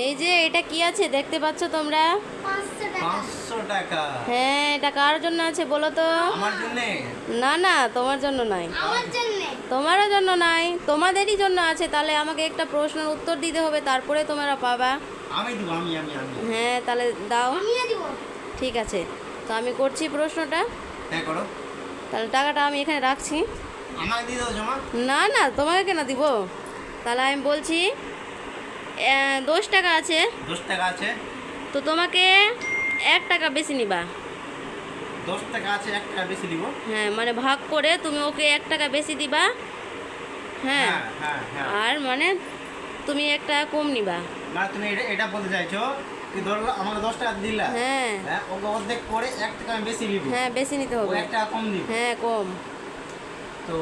এই যে এটা কি আছে দেখতে পাচ্ছ তোমরা? 500 টাকা। হ্যাঁ, এটা কার জন্য আছে বলো তো? আমার জন্য। না না, তোমার জন্য নাই। আমার জন্য। তোমারও জন্য নাই, তোমাদেরই জন্য আছে। তাহলে আমাকে একটা প্রশ্নের উত্তর দিতে হবে, তারপরে তোমরা পাবা। আমি দেব, আমি। হ্যাঁ, তাহলে দাও। আমিও দিব। ঠিক আছে, তো আমি করছি প্রশ্নটা। হ্যাঁ করো। তাহলে টাকাটা আমি এখানে রাখছি। আমাকে দিয়ে দাও জমা। না না, তোমাকে কেন দিব? তাহলে আমি বলছি 10 টাকা আছে, 10 টাকা আছে। তো তোমাকে 1 টাকা বেশি নিবা। 10 টাকা আছে, 1 টাকা বেশি দিব। হ্যাঁ, মানে ভাগ করে তুমি ওকে 1 টাকা বেশি দিবা। হ্যাঁ, হ্যাঁ। আর মানে তুমি 1 টাকা কম নিবা। মানে তুমি এটা বলতে চাইছো কি ধরো আমাকে 10 টাকা দিলা। হ্যাঁ হ্যাঁ, ওকে অর্ধেক করে 1 টাকা আমি বেশি নিব। হ্যাঁ, বেশি নিতে ও হবে। 1 টাকা কম দিব। হ্যাঁ, কম। তো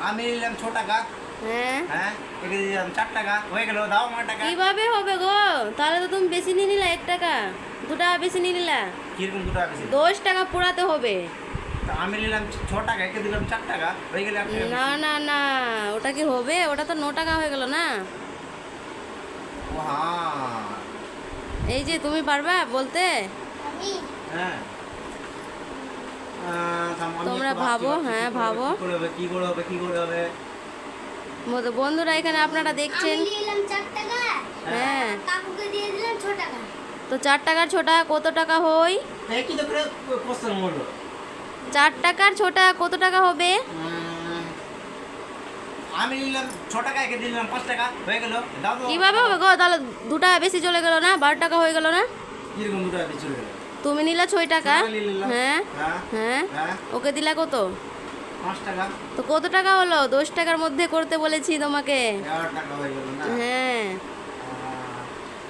আমি নিলাম 6 টাকা। হ্যাঁ, হ্যাঁ, এটা দিলাম 4 টাকা, হয়ে গেল। দাও আমার টাকা। কিভাবে হবে গো? তাহলে তো তুমি বেশি নিয়ে নিলা 1 টাকা, 2 টাকা বেশি নিয়ে নিলা। কিরকম 2 টাকা বেশি? 10 টাকা পুরাতে হবে। তো আমি নিলাম 6 টাকা, একে দিলাম 4 টাকা, হয়ে গেল 1 টাকা না বেশি। না না, ওটা কি হবে? ওটা তো 9 টাকা হয়ে গেল না। ও হ্যাঁ। এই যে তুমি পারবা বলতে? আমি হ্যাঁ। থামো, আমি তোমরা একটু ভাবো, ভাবছি, হ্যাঁ, কি করে ভাবো। হবে, কি করে হবে। বন্ধুরা এখানে আপনারা দেখছেন। আমি নিলাম 4 টাকা। হ্যাঁ, কাকুকে দিয়ে দিলাম 6 টাকা। তো 4 টাকার 6 টাকা কত টাকা হয়? একই তো করে কোশ্চেন হলো। 4 টাকার 6 টাকা কত টাকা হবে? আমি নিলাম 6 টাকা, একে দিলাম 5 টাকা, হয়ে গেল। দাও তো। কিভাবে হবে গো? তাহলে 2 টাকা বেশি চলে গেল না, 12 টাকা হয়ে গেল না। কিরকম 2 টাকা বেশি চলে গেল? তুমি নিলা 6 টাকা। 6 টাকা নিয়ে নিলাম। হ্যাঁ হ্যাঁ। হ্যাঁ, হ্যাঁ, ওকে দিলা কত? 5 টাকা। তো কত টাকা হলো? 10 টাকার মধ্যে করতে বলেছি তোমাকে। 11 টাকা হয়ে গেল না? হ্যাঁ।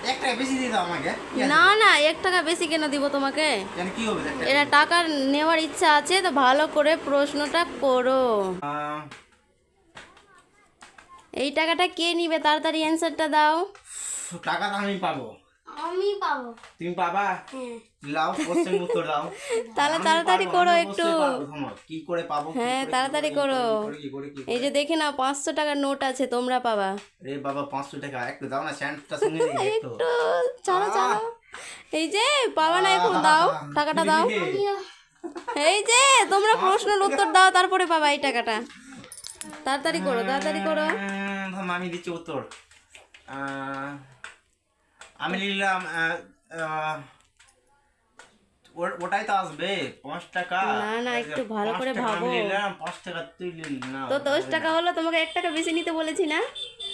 1 টাকা বেশি দিয়ে দাও আমাকে। কি আছে? না না, 1 টাকা বেশি কেন দিব তোমাকে? কেন, কি হবে? এটা টাকা নেওয়ার ইচ্ছা আছে, তো ভালো করে প্রশ্নটা করো। এই টাকাটা কে নিবে? তাড়াতাড়ি অ্যান্সারটা দাও। টাকা তো আমি পাবো। আমি পাবো। তুমি পাবা? হ্যাঁ। লাও, কোশ্চেন উত্তর দাও। তাহলে আমি তাড়াতাড়ি পারবো, করো আমি একটু। অবশ্যই পারবো। থামো, কি করে পাবো? কি হ্যাঁ, করে, কি তাড়াতাড়ি করে, করো। কি করে, কি করে? এই যে দেখে নাও, 500 টাকার নোট আছে, তোমরা পাবা। রে বাবা, 500 টাকা একটু দাও না, স্যান্ডটা সঙ্গে দিয়ে একটু। একটু ছাড়ো ছাড়ো। এই যে পাবা না, এখন দাও, টাকাটা দাও। এই যে তোমরা প্রশ্নের উত্তর দাও, তারপরে পাবা এই টাকাটা। তাড়াতাড়ি করো, তাড়াতাড়ি করো। থামো, আমি দিচ্ছি উত্তর। আমি নিলাম ওটাই তো আসবে 5 টাকা। না না, একটু ভালো করে 5 টাকা ভাবো। আমি নিলাম, 5 টাকা তুই নিলি না। তো 10 টাকা হলো, তোমাকে 1 টাকা বেশি নিতে বলেছি না?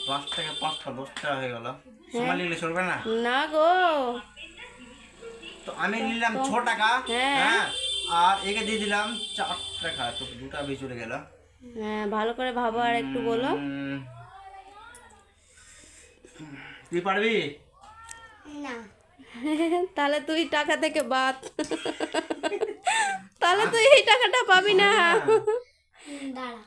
5 টাকা 5 টাকা 10 টাকা হয়ে গেল। সময় নিলে চলবে না? না গো। তো আমি নিলাম 6 টাকা। হ্যাঁ। হ্যাঁ, আর একে দিয়ে দিলাম 4 টাকা, তো 2 টাকা বেশি চলে গেল। হ্যাঁ, ভালো করে ভাবো আর একটু বলো। তুই পারবি? না। তাহলে তুই টাকা থেকে বাদ। তাহলে তুই এই টাকাটা পাবি না। দাঁড়া।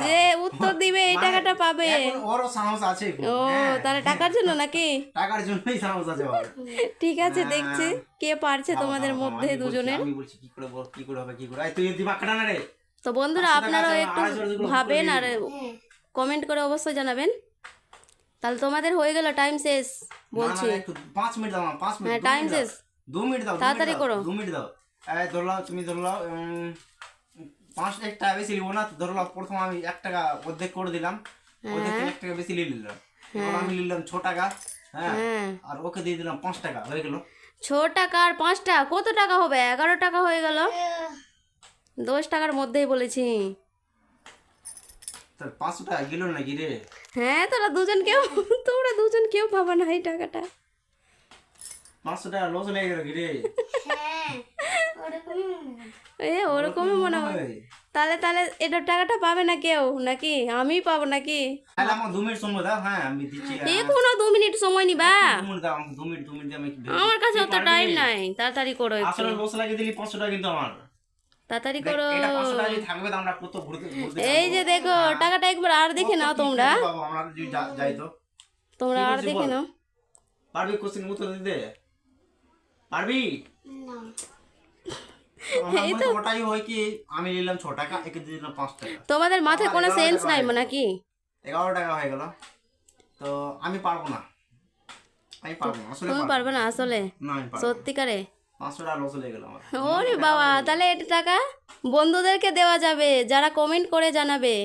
যে উত্তর দিবে এই টাকাটা পাবে। এখন ওরও সাহস আছে খুব। ও, হ্যাঁ, তাহলে টাকার জন্য নাকি? টাকার জন্যই সাহস আছে ওর। ঠিক আছে, দেখছি কে পারছে তোমাদের থামো, মধ্যে আমি বলছি, দুজনের। আমি বলছি কি করে কি করে হবে, কি করে। এই তুই দিমাগ খাটা না রে। তো বন্ধুরা, 500 টাকা আপনারাও আছে, একটু 250 যেগুলো ভাবেন আর হ্যাঁ। কমেন্ট করে অবশ্যই জানাবেন। তাহলে তোমাদের হয়ে গেল, টাইম শেষ বলছি। না, না, একটু 5 মিনিট দাও, 5 মিনিট। হ্যাঁ, time শেষ। 2 মিনিট দাও, তাড়াতাড়ি করো। 2 মিনিট দাও। এই ধরলাও, তুমি ধরলাও 5 টাকা বেশি নিব না। ধরলাও প্রথম আমি 1 টাকা অর্ধেক করে দিলাম, অর্ধেক থেকে 1 টাকা বেশি নিয়ে নিলাম। এবার আমি নিলাম 6 টাকা। হ্যাঁ, হ্যাঁ, আর ওকে দিয়ে দিলাম 5 টাকা, হয়ে গেল। 6 টাকা আর 5 টাকা কত টাকা হবে? 11 টাকা হয়ে গেল। 10 টাকার মধ্যেই বলেছি। তার 500 টাকা গেল নাকি রে? হ্যাঁ, তোমরা দুজন কেউ পাবা না এই টাকাটা। 500 টাকা লস লেগে গেল কি রে? হ্যাঁ। ওরকমই মনে হয়। ওরকমই মনে হয়। তাহলে এটা টাকাটা পাবে না কেউ নাকি? আমিই পাবো নাকি? তাহলে আমার 2 মিনিট সময় দাও। হ্যাঁ, আমি দিচ্ছি। এখনো 2 মিনিট সময় নিবা? 2 মিনিট দাও আমাকে, 2 মিনিট দিয়ে আমি আমার কাছে অত পারবি? টাইম নাই, তাড়াতাড়ি করো একটু। আসলে লস লাগিয়ে দিলি 500 টাকা কিন্তু আমার। তাড়াতাড়ি দেখ, করো। এটা 500 টাকা যদি থাকবে তো আমরা কত ঘুরতে ঘুরতে এই যে দেখো, টাকাটা একবার আর দেখে নাও তোমরা। বাবা, আমরা যদি যাই তো তোমরা কি আর বলছিস দেখে বল? নাও। পারবি কোশ্চেন উত্তর দিতে? পারবি? না। আমার মনে তো ওটাই হয় কি, আমি নিলাম 6 টাকা, একে দিয়ে দিলাম 5 টাকা, তোমাদের মাথায় কোনো 11 সেন্স টাকা নাই হয়ে গেল। নাকি? 11 টাকা হয়ে গেল। তো আমি পারবো না। আমি পারবো না আসলে তুমি পারবে না আসলে না আমি পারবো না। সত্যিকারে 500 টাকা লস হয়ে গেল আমার ওরে বাবা, তাহলে এটা টাকা বন্ধুদেরকে দেওয়া যাবে যারা কমেন্ট করে জানাবে।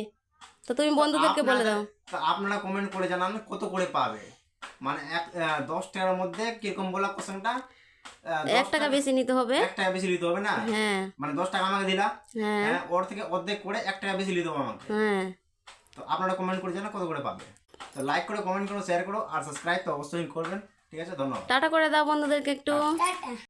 তো তুমি বন্ধুদেরকে বলে দাও। তা আপনারা কমেন্ট করে জানান কত করে পাবে, মানে 10 টাকার মধ্যে কিরকম বলা কোশ্চেনটা 1 টাকা বেশি নিতে হবে। 1 টাকা বেশি নিতে হবে না, হ্যাঁ মানে 10 টাকা আমাকে দিলা, হ্যাঁ হ্যাঁ ওর থেকে অর্ধেক করে 1 টাকা বেশি নিতে হবে আমাকে। হ্যাঁ। তো আপনারা কমেন্ট করে জানান কত করে পাবে। তো লাইক করো, কমেন্ট করো, শেয়ার করো আর সাবস্ক্রাইব তো অবশ্যই করবেন। ঠিক আছে, ধন্যবাদ। টাটা করে দাও বন্ধুদেরকে একটু। টাটা।